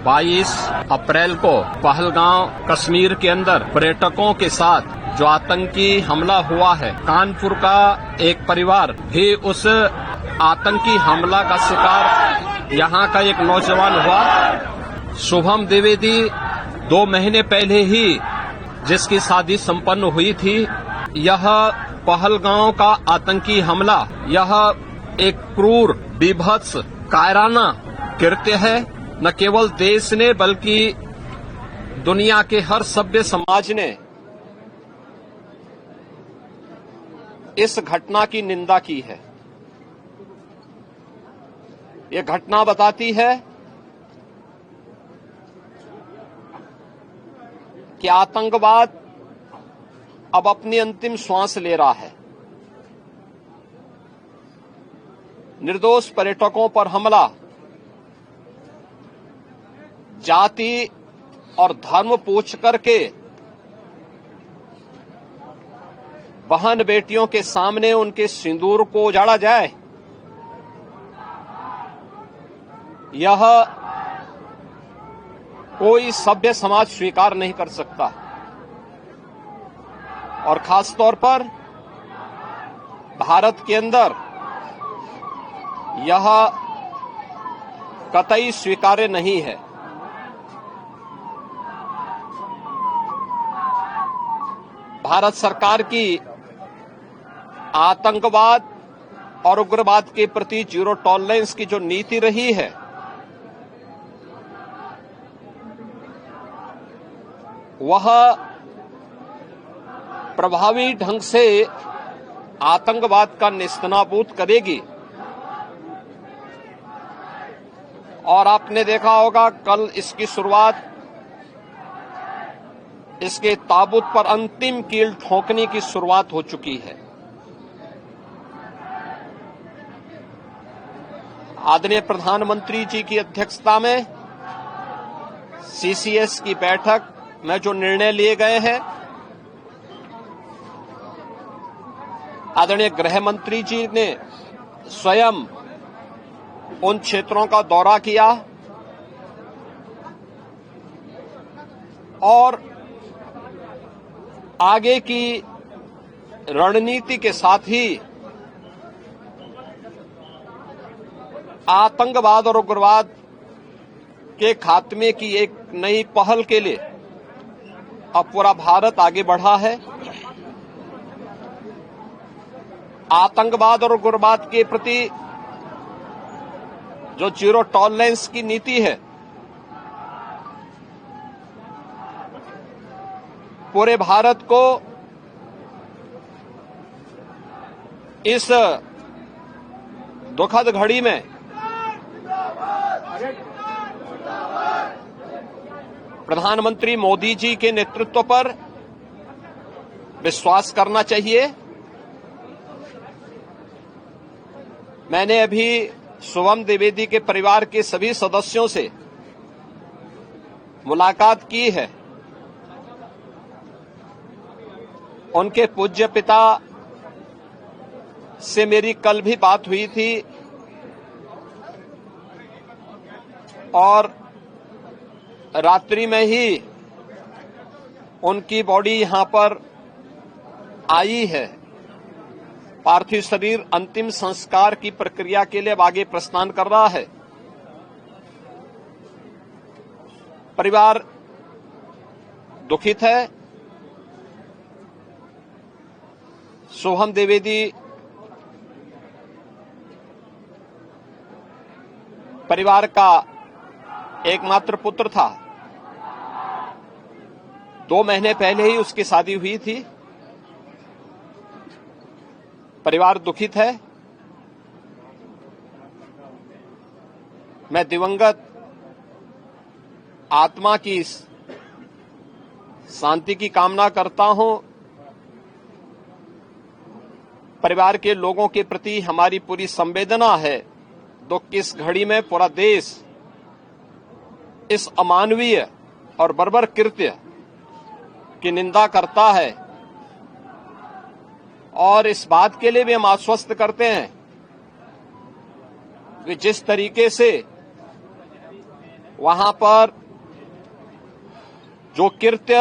22 अप्रैल को पहलगांव कश्मीर के अंदर पर्यटकों के साथ जो आतंकी हमला हुआ है, कानपुर का एक परिवार भी उस आतंकी हमला का शिकार यहाँ का एक नौजवान हुआ। शुभम द्विवेदी 2 महीने पहले ही जिसकी शादी संपन्न हुई थी, यह पहलगांव का आतंकी हमला यह एक क्रूर, बीभत्स, कायराना कृत्य है। न केवल देश ने बल्कि दुनिया के हर सभ्य समाज ने इस घटना की निंदा की है। ये घटना बताती है कि आतंकवाद अब अपनी अंतिम श्वास ले रहा है। निर्दोष पर्यटकों पर हमला जाति और धर्म पूछ करके बहन बेटियों के सामने उनके सिंदूर को उजाड़ा जाए, यह कोई सभ्य समाज स्वीकार नहीं कर सकता। और खास तौर पर भारत के अंदर यह कतई स्वीकार्य नहीं है। भारत सरकार की आतंकवाद और उग्रवाद के प्रति जीरो टॉलरेंस की जो नीति रही है, वह प्रभावी ढंग से आतंकवाद का नेस्तनाबूद करेगी। और आपने देखा होगा कल इसकी शुरुआत, इसके ताबूत पर अंतिम कील ठोकने की शुरुआत हो चुकी है। आदरणीय प्रधानमंत्री जी की अध्यक्षता में सीसीएस की बैठक में जो निर्णय लिए गए हैं, आदरणीय गृह मंत्री जी ने स्वयं उन क्षेत्रों का दौरा किया और आगे की रणनीति के साथ ही आतंकवाद और उग्रवाद के खात्मे की एक नई पहल के लिए अब पूरा भारत आगे बढ़ा है। आतंकवाद और उग्रवाद के प्रति जो जीरो टॉलरेंस की नीति है, पूरे भारत को इस दुखद घड़ी में प्रधानमंत्री मोदी जी के नेतृत्व पर विश्वास करना चाहिए। मैंने अभी शुभम द्विवेदी के परिवार के सभी सदस्यों से मुलाकात की है। उनके पूज्य पिता से मेरी कल भी बात हुई थी और रात्रि में ही उनकी बॉडी यहां पर आई है। पार्थिव शरीर अंतिम संस्कार की प्रक्रिया के लिए अब आगे प्रस्थान कर रहा है। परिवार दुखित है। शुभम द्विवेदी परिवार का एकमात्र पुत्र था। 2 महीने पहले ही उसकी शादी हुई थी। परिवार दुखित है। मैं दिवंगत आत्मा की शांति की कामना करता हूं। परिवार के लोगों के प्रति हमारी पूरी संवेदना है। दुख की इस घड़ी में पूरा देश इस अमानवीय और बर्बर कृत्य की निंदा करता है और इस बात के लिए भी हम आश्वस्त करते हैं कि जिस तरीके से वहां पर जो कृत्य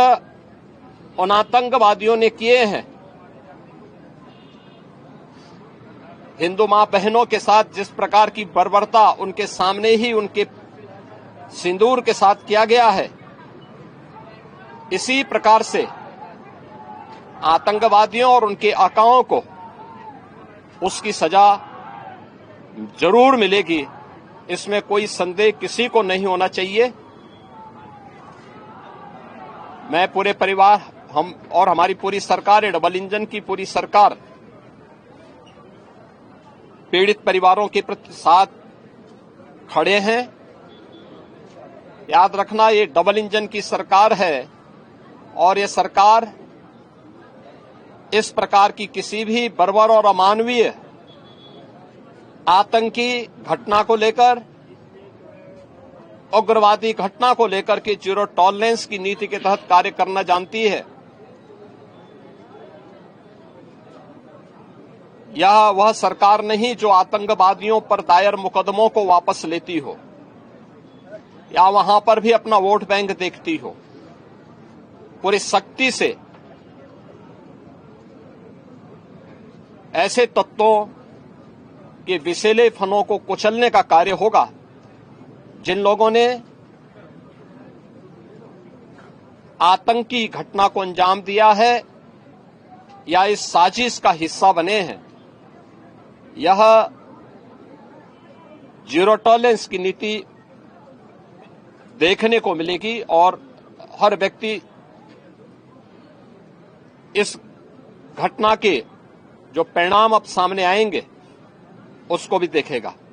उन आतंकवादियों ने किए हैं, हिंदू मां बहनों के साथ जिस प्रकार की बर्बरता उनके सामने ही उनके सिंदूर के साथ किया गया है, इसी प्रकार से आतंकवादियों और उनके आकाओं को उसकी सजा जरूर मिलेगी। इसमें कोई संदेह किसी को नहीं होना चाहिए। मैं पूरे परिवार, हम और हमारी पूरी सरकार, ये डबल इंजन की पूरी सरकार पीड़ित परिवारों के प्रति साथ खड़े हैं। याद रखना, ये डबल इंजन की सरकार है और ये सरकार इस प्रकार की किसी भी बर्बर और अमानवीय आतंकी घटना को लेकर, उग्रवादी घटना को लेकर के जीरो टॉलरेंस की नीति के तहत कार्य करना जानती है। यह वह सरकार नहीं जो आतंकवादियों पर दायर मुकदमों को वापस लेती हो या वहां पर भी अपना वोट बैंक देखती हो। पूरी सख्ती से ऐसे तत्वों के विषैले फनों को कुचलने का कार्य होगा जिन लोगों ने आतंकी घटना को अंजाम दिया है या इस साजिश का हिस्सा बने हैं। यह जीरो टॉलरेंस की नीति देखने को मिलेगी और हर व्यक्ति इस घटना के जो परिणाम अब सामने आएंगे उसको भी देखेगा।